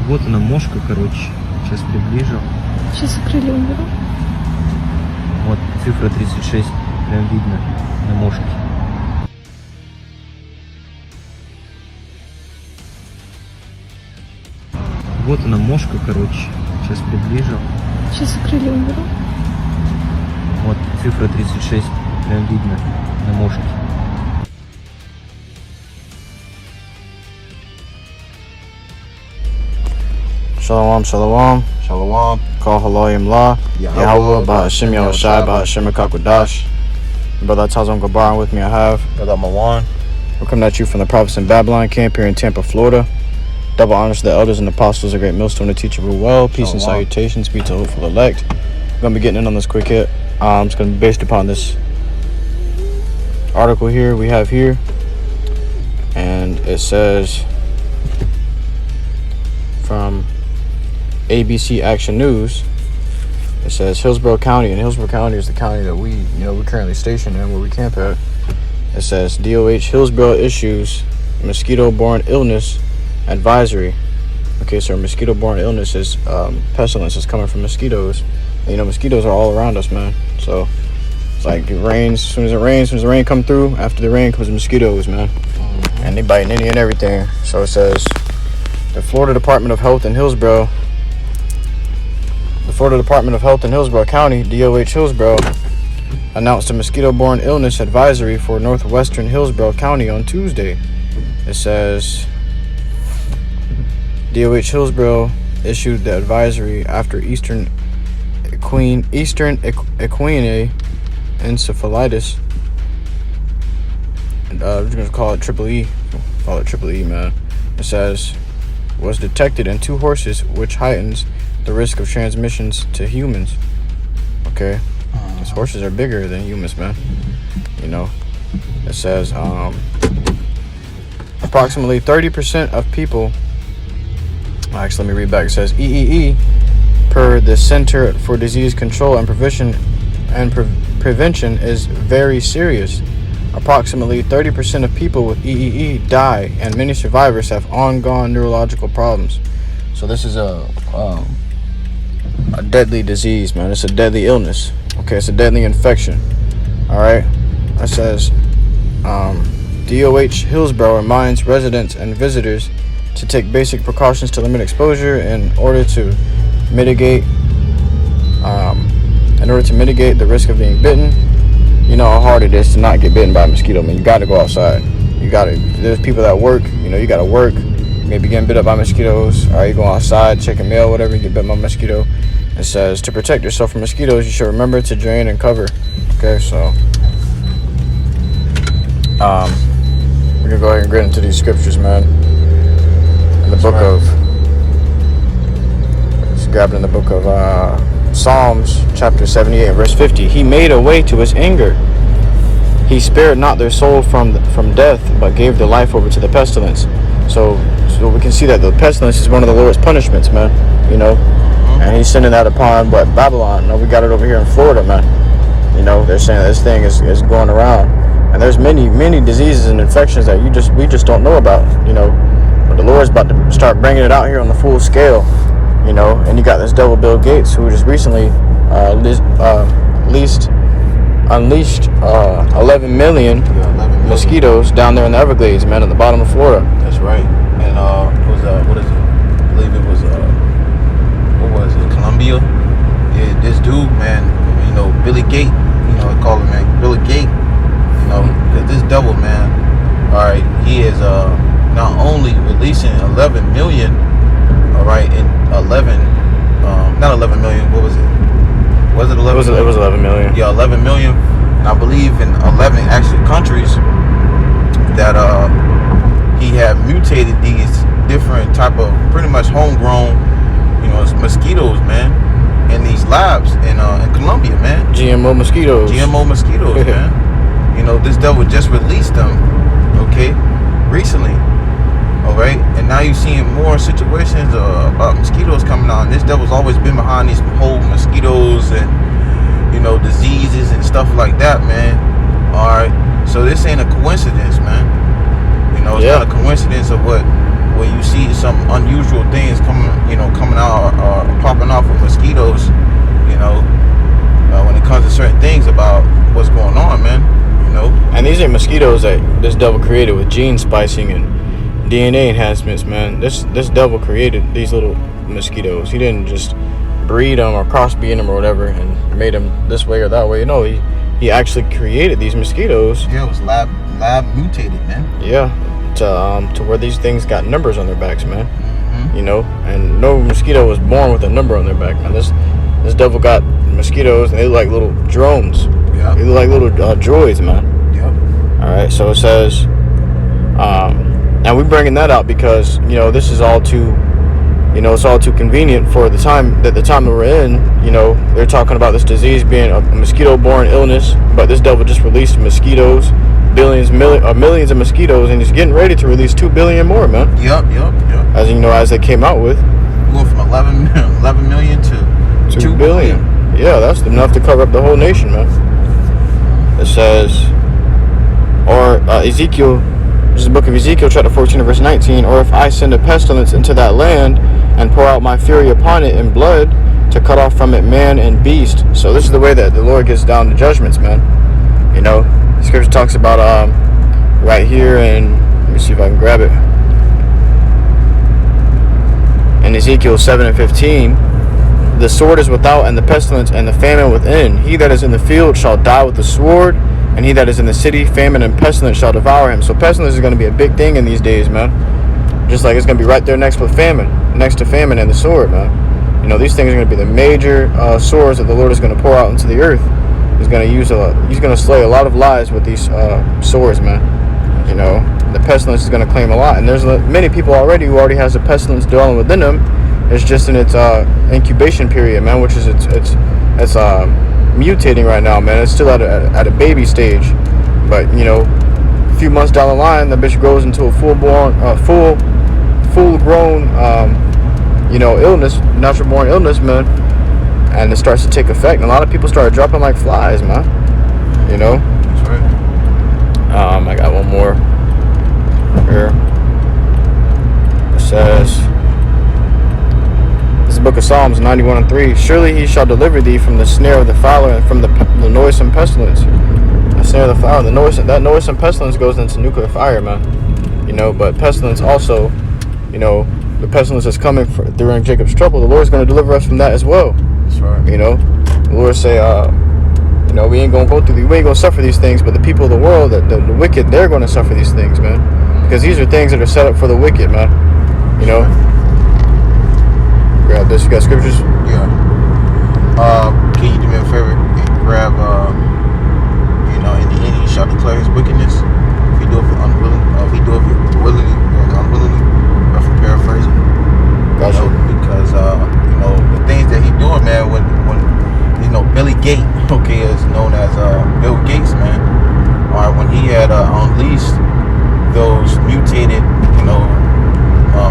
Вот она мошка, короче. Сейчас приближу. Сейчас акриле уберу. Вот цифра 36. Прям видно на мошке. Вот она мошка, короче. Сейчас приближу. Сейчас акриле уберу. Вот цифра 36. Прям видно на мошке. Shalom, shalom. Shalom. Call HALALYAM YAHAWAH, BAHASHAM, BAHASHAM, QADASH. Brother Tazam Gabar, with me I have Brother Mawan. We're coming at you from the Prophets in Babylon camp here in Tampa, Florida. Double honors to the elders and apostles of Great Millstone to teach you well. Peace and salutations be to the hopeful elect. I'm going to be getting in on this quick hit. It's going to be based upon this article here we have here. And it says from ABC Action News, it says Hillsborough County, and Hillsborough County is the county that we currently stationed in, where we camp at. It says DOH Hillsborough issues mosquito-borne illness advisory. Okay, so mosquito-borne illness is pestilence is coming from mosquitoes. And, mosquitoes are all around us, man. So it's like it rains. As soon as the rain come through, after the rain comes the mosquitoes, man. And they biting any and everything. So it says the Florida Department of Health in Hillsborough County, DOH Hillsborough, announced a mosquito-borne illness advisory for northwestern Hillsborough County on Tuesday. It says DOH Hillsborough issued the advisory after Eastern equine encephalitis. We're going to call it triple E. Call it triple E, man. It says was detected in 2 horses, which heightens the risk of transmissions to humans. Okay, because horses are bigger than humans, man. It says approximately 30% of people. Actually, let me read back. It says EEE, per the Center for Disease Control and Prevention, is very serious. Approximately 30% of people with EEE die, and many survivors have ongoing neurological problems. So this is a deadly disease, man. It's a deadly illness. Okay, it's a deadly infection. All right. It says DOH Hillsborough reminds residents and visitors to take basic precautions to limit exposure in order to mitigate the risk of being bitten. You know how hard it is to not get bitten by a mosquito, man. You got to go outside. There's people that work. You got to work. Maybe getting bit up by mosquitoes. All right, you go outside, checking mail, whatever. You get bit by a mosquito. It says to protect yourself from mosquitoes, you should remember to drain and cover. Okay, so we're gonna go ahead and get into these scriptures, man. In the book of, just grabbing in the book of Psalms, chapter 78, verse 50. He made a way to his anger. He spared not their soul from death, but gave their life over to the pestilence. So we can see that the pestilence is one of the Lord's punishments, man. And he's sending that upon Babylon. We got it over here in Florida, man. They're saying that this thing is going around, and there's many diseases and infections that we just don't know about. But the Lord's about to start bringing it out here on the full scale. And you got this devil Bill Gates, who just recently unleashed 11 million mosquitoes down there in the Everglades, man, at the bottom of Florida. That's right. And what is it? I believe it was Colombia. Yeah, this dude, man, Billy Gate, I call him, man, Billy Gate, because this devil, man, all right, he is not only releasing 11 million, all right, in 11, not 11 million, what was it? Was it 11 million? It was 11 million. Yeah, 11 million, and I believe in 11 actual countries that he had mutated these different type of pretty much homegrown, mosquitoes, man, in these labs in Colombia, man. GMO mosquitoes, man. This devil just released them, okay, recently. All right, and now you're seeing more situations about mosquitoes coming out. And this devil's always been behind these whole mosquitoes and diseases and stuff like that, man. All right, so this ain't a coincidence, man. It's not a coincidence of what when you see some unusual things coming out or popping off with mosquitoes, when it comes to certain things about what's going on, man. And these are mosquitoes that this devil created with gene splicing and DNA enhancements, man. This devil created these little mosquitoes. He didn't just breed them or crossbreed them or whatever and made them this way or that way. No, he actually created these mosquitoes. Yeah, it was lab mutated, man. Yeah, to where these things got numbers on their backs, man. Mm-hmm. And no mosquito was born with a number on their back, man. This devil got mosquitoes, and they look like little drones. Yeah. They look like little droids, man. Yep. All right, so it says, and we're bringing that out because this is all too, it's all too convenient for the time that we're in. They're talking about this disease being a mosquito-borne illness, but this devil just released mosquitoes, millions of mosquitoes, and he's getting ready to release 2 billion more, man. Yep. As as they came out with, Going from 11 million to 2 billion. Yeah, that's enough to cover up the whole nation, man. It says, or Ezekiel, this is the book of Ezekiel, chapter 14, verse 19. Or if I send a pestilence into that land and pour out my fury upon it in blood to cut off from it man and beast. So this is the way that the Lord gets down to judgments, man. The scripture talks about right here, and let me see if I can grab it. In Ezekiel 7 and 15, the sword is without, and the pestilence and the famine within. He that is in the field shall die with the sword, and he that is in the city, famine and pestilence shall devour him. So pestilence is going to be a big thing in these days, man. Just like it's going to be right there next to famine and the sword, man. These things are going to be the major swords that the Lord is going to pour out into the earth. He's going to slay a lot of lives with these swords, man. The pestilence is going to claim a lot, and there's many people already who already has the pestilence dwelling within them. It's just in its incubation period, man, which is it's mutating right now, man. It's still at a baby stage, but a few months down the line, the bitch grows into a full grown illness, natural born illness, man, and it starts to take effect. And a lot of people start dropping like flies, man. That's right. I got one more here. It says, this is the book of Psalms 91 and 3. Surely he shall deliver thee from the snare of the fowler and from the noisome pestilence. The snare of the fowler, that noisome pestilence goes into nuclear fire, man. But pestilence also, the pestilence is coming during Jacob's trouble. The Lord's going to deliver us from that as well. That's right. The Lord say, we ain't gonna we ain't gonna suffer these things, but the people of the world, the wicked, they're gonna suffer these things, man. Because these are things that are set up for the wicked, man. Grab this. You got scriptures? Yeah. Can you do me a favor and grab, in the end he shall declare his wickedness. If he do it unwillingly, willingly or unwillingly, or for paraphrasing. Gotcha. Because the things that he doing, man, when Billy Gates, is known as Bill Gates, man. All right, when he had unleashed those mutated,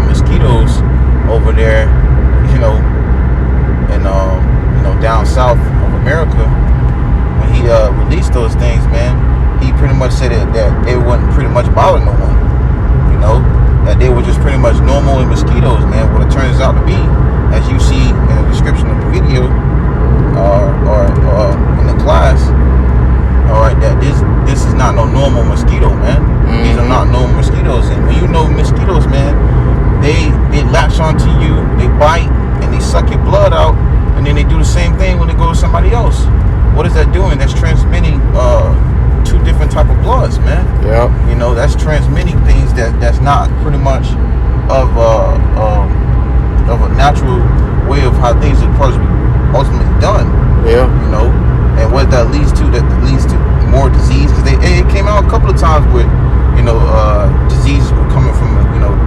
mosquitoes over there, and down south of America, when he released those things, man, he pretty much said that they wouldn't pretty much bother no one, that they were just pretty much normal mosquitoes, man. What it turns out to be, as you see in the description of the video, or in the class, all right, that this is not no normal mosquito, man. Mm-hmm. These are not normal mosquitoes, and when mosquitoes, man, they latch onto you, they bite, and they suck your blood out, and then they do the same thing when they go to somebody else. What is that doing? That's transmitting two different type of bloods, man. Yeah. That's transmitting things that's not pretty much of a natural way of how things are supposed to be ultimately done. Yeah. And what that leads to more disease, because it came out a couple of times with diseases were coming from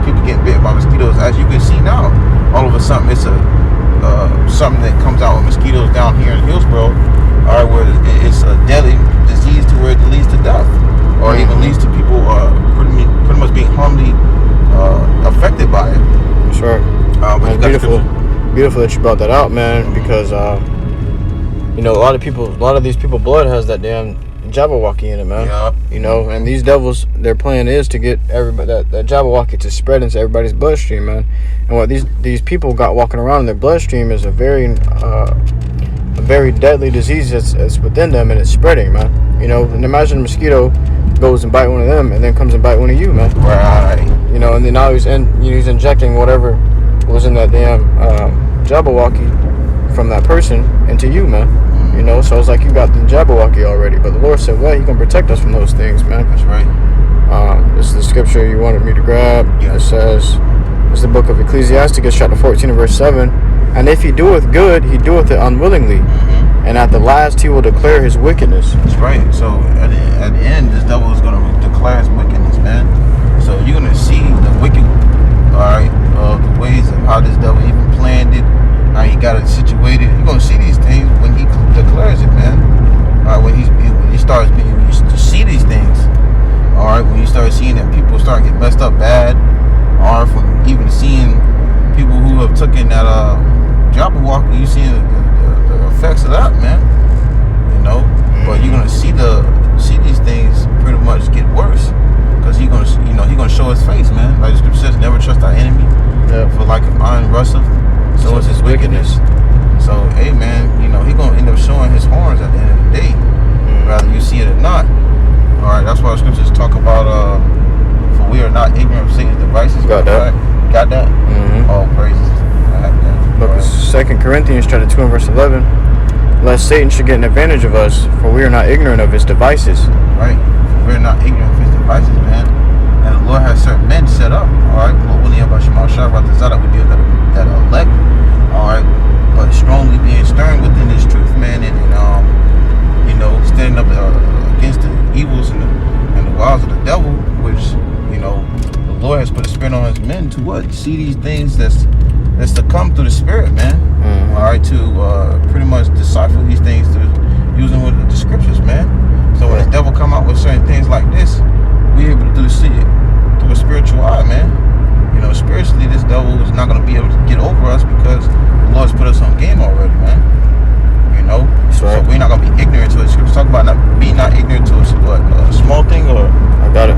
people getting bit by mosquitoes. As you can see now, all of a sudden it's something that comes out with mosquitoes down here in Hillsborough, all right, where it's a deadly disease to where it leads to death, or even leads to people pretty much being harmfully affected by it. Sure. But beautiful that you brought that out, man, because a lot of these people blood has that damn Jabberwocky in it, man. Yeah. You know, and these devils, their plan is to get everybody that Jabberwocky to spread into everybody's bloodstream, man. And what these people got walking around in their bloodstream is a very deadly disease that's within them, and it's spreading, man. You know, and imagine a mosquito goes and bite one of them, and then comes and bite one of you, man. Right. You know, and then now he's injecting whatever was in that damn Jabberwocky from that person into you, man. You know, so it's like you got the Jabberwocky already, but the Lord said, "Well, He gonna protect us from those things, man." That's right. This is the scripture you wanted me to grab. Yeah. It says, "It's the book of Ecclesiasticus, chapter 14, and verse 7. And if he doeth good, he doeth it unwillingly, and at the last he will declare his wickedness." That's right. So at the end, this devil is going to declare his wickedness, man. So you're going to see the wicked, all right, the ways of how this devil even planned it, how he got it situated. You're going to see these things when he declares it, man. All right, when he starts being, when you see these things, all right, when you start seeing that people start getting messed up bad, or from even seeing people who have taken that Jabberwocky, you see the effects of that, man. You know, but you're gonna see these things pretty much get worse, because he's gonna show his face, man. Like the scripture says, never trust our enemy. Yeah. For like an iron rusteth, so is his wickedness. So hey, man, you know, he's gonna end up showing his horns at the end of the day, whether you see it or not. All right, that's why the scriptures talk about for we are not ignorant of Satan's devices. Got that. Got that? All praises. I have that. Book of 2 Corinthians, chapter 2, and verse 11. "Lest Satan should get an advantage of us, for we are not ignorant of his devices." Right. We're not ignorant of his devices, man. And the Lord has certain men set up. All right. Lord willing, that we be that elect. All right. But strongly being stern within this truth, man, and you know, standing up against the evils and the wiles of the devil, which, you know, the Lord has put a spirit on his men to what? See these things that's to come through the spirit, man. All right, to pretty much decipher these things through using with the scriptures, man. So when the devil come out with certain things like this, we're able to see it through a spiritual eye, man. You know, spiritually, this devil is not going to be able to get over us, because the Lord's put us on game already, man. You know, so we're not going to be ignorant to it. Scriptures talk about not ignorant to a small thing, or I got it.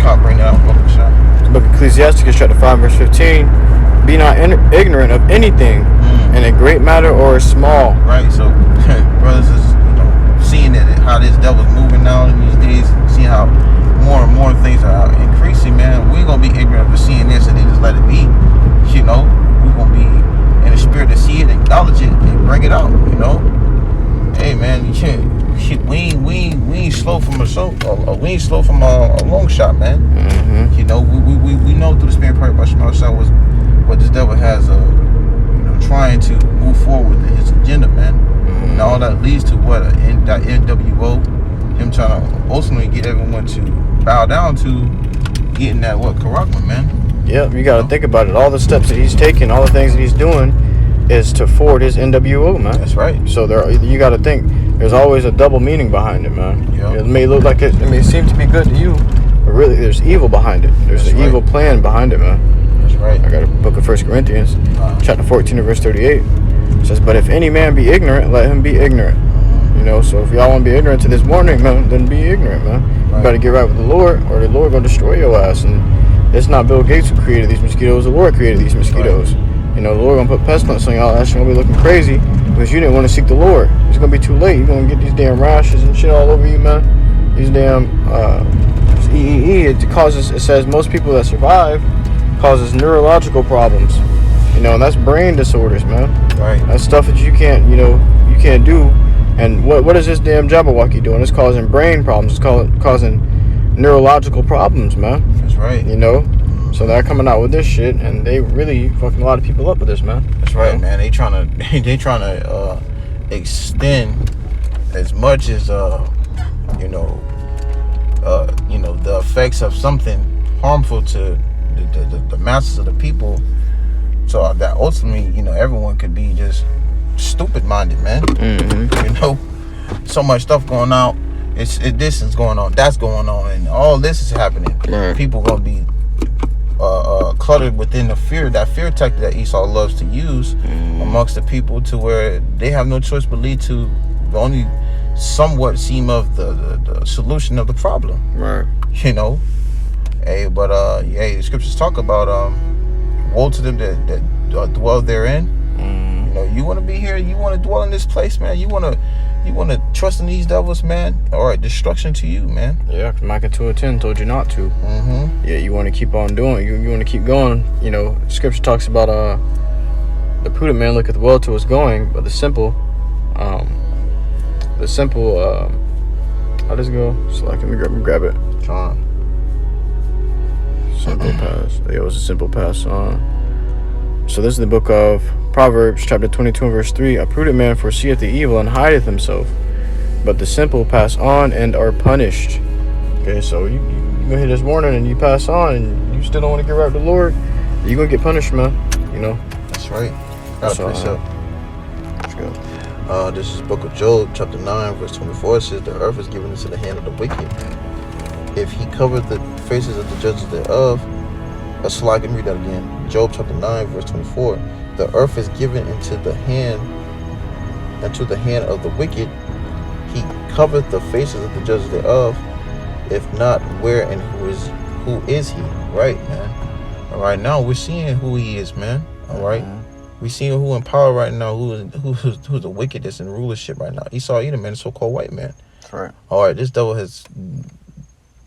Can't bring that out. Book of Ecclesiasticus, chapter 5, verse 15. "Be not ignorant of anything, in a great matter or a small." Right. So, brothers is, you know, seeing that how this devil's moving now in these days, seeing how more and more things are increasing, man. We ain't gonna be ignorant of seeing this and then just let it be. You know, we're gonna be in the spirit to see it, acknowledge it, and bring it out. You know, hey, man, you can't. We ain't slow from a long shot, man. You know, we know through the spirit part about Shemashah was what this devil has, you know, trying to move forward with his agenda, man. And all that leads to what that NWO, him trying to ultimately get everyone to bow down to getting that Karakma, man. Yep, you got to think about it. All the steps that he's taking, all the things that he's doing, is to forward his NWO, man. That's right. So you got to think there's always a double meaning behind it, man. Yep. It may look like it may seem to be good to you, but really there's evil behind it. There's an evil plan behind it, man. That's right. I got a book of 1 Corinthians, chapter 14 and verse 38. It says, "But if any man be ignorant, let him be ignorant." You know, so if y'all want to be ignorant to this morning, man, then be ignorant, man. You got to get right with the Lord, or the Lord gonna destroy your ass. And it's not Bill Gates who created these mosquitoes. The Lord created these mosquitoes. Right. You know, the Lord gonna put pestilence on y'all. That's gonna be looking crazy because you didn't want to seek the Lord. It's gonna be too late. You're gonna get these damn rashes and shit all over you, man. These damn EEE. It says most people that survive causes neurological problems. You know, and that's brain disorders, man. Right. That's stuff that you can't do. And what is this damn Jabberwocky doing? It's causing brain problems. It's causing neurological problems, man. That's right. You know, so they're coming out with this shit, and they really fucking a lot of people up with this, man. That's right, man. They trying to extend as much as the effects of something harmful to the masses of the people, so that ultimately, you know, everyone could be just stupid minded, man. You know, so much stuff going on. This is going on, that's going on, and all this is happening. Right. People gonna be cluttered within that fear tactic that Esau loves to use amongst the people, to where they have no choice but lead to the only somewhat seem of the solution of the problem. Right. You know, hey, but yeah, the scriptures talk about woe to them that dwell therein. You know, you want to be here, you want to dwell in this place, man. You want to trust in these devils, man. All right, destruction to you, man. Yeah, Micah 2:10 told you not to. Yeah, you want to keep on doing. You want to keep going. You know, scripture talks about the prudent man looketh well to his going, but the simple, how does it go? So like, let me grab it. John. Simple pass. Yeah, it was a simple pass on. So this is the book of Proverbs, chapter 22 and verse 3. A prudent man foreseeth the evil and hideth himself, but the simple pass on and are punished. Okay, so you go here this morning and you pass on and you still don't want to get right with the Lord, you're going to get punished, man. You know? That's right. Got a precept. Let's go. This is book of Job, chapter 9, verse 24. It says, the earth is given into the hand of the wicked. If he covered the faces of the judges thereof, let me read that again. Job chapter 9, verse 24. The earth is given into the hand of the wicked. He covered the faces of the judges thereof. If not, where and who is he? Right, man. All right, now we're seeing who he is, man. All right. We're seeing who in power right now, who's the wickedest in rulership right now. Esau, Edom, man, the so-called white man. That's right. All right, this devil has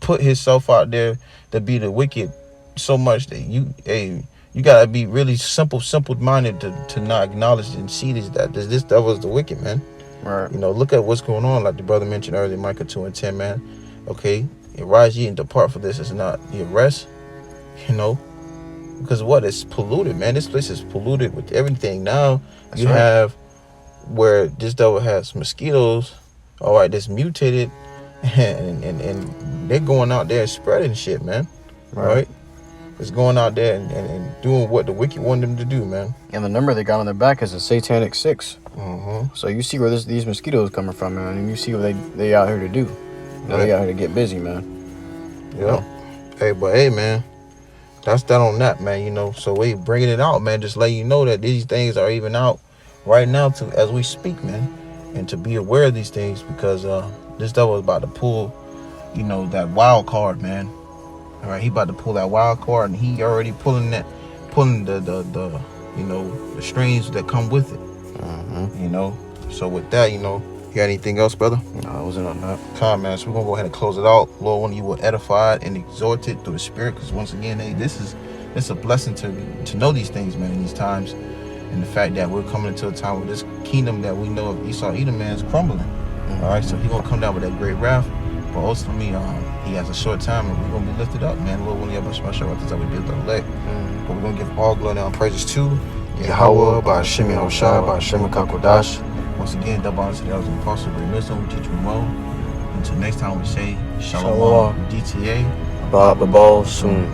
put himself out there to be the wicked so much that you gotta be really simple-minded to not acknowledge and see this devil is the wicked, man. Right. You know, look at what's going on, like the brother mentioned earlier, Micah 2:10, man. Okay, arise ye and depart, for this is not your rest. You know, because what is polluted, man? This place is polluted with everything. Now you have where this devil has mosquitoes. All right, that's mutated, and they're going out there spreading shit, man. Right. It's going out there and doing what the wicked want them to do, man. And the number they got on their back is a satanic 6. So you see where these mosquitoes coming from, man, and you see what they out here to do. You know, they out here to get busy, man. Yeah. Hey, but hey, man, that's that on that, man. You know, so we bringing it out, man. Just letting you know that these things are even out right now, as we speak, man, and to be aware of these things, because this devil is about to pull, you know, that wild card, man. All right, he about to pull that wild card, and he already pulling the you know, the strings that come with it. You know, so with that, you know, you got anything else, brother? No, I wasn't on that. Come, man. So we're gonna go ahead and close it out. Lord, one of you will edify and exhort it through the Spirit, because once again, hey, it's a blessing to know these things, man, in these times, and the fact that we're coming into a time where this kingdom that we know of Esau, Edom, man, is crumbling. All right, so he's gonna come down with that great wrath. But ultimately, he has a short time, and we're going to be lifted up, man. Lord, one of your special records that we did the elect. But we're going to give all glory and praises to YAHAWAH, BAHASHAM, BAHASHAM, QADASH. Once again, double honor to the elders and apostles, great wisdom, we teach them well. Until next time, we say, Shalom, DTA. Ball soon.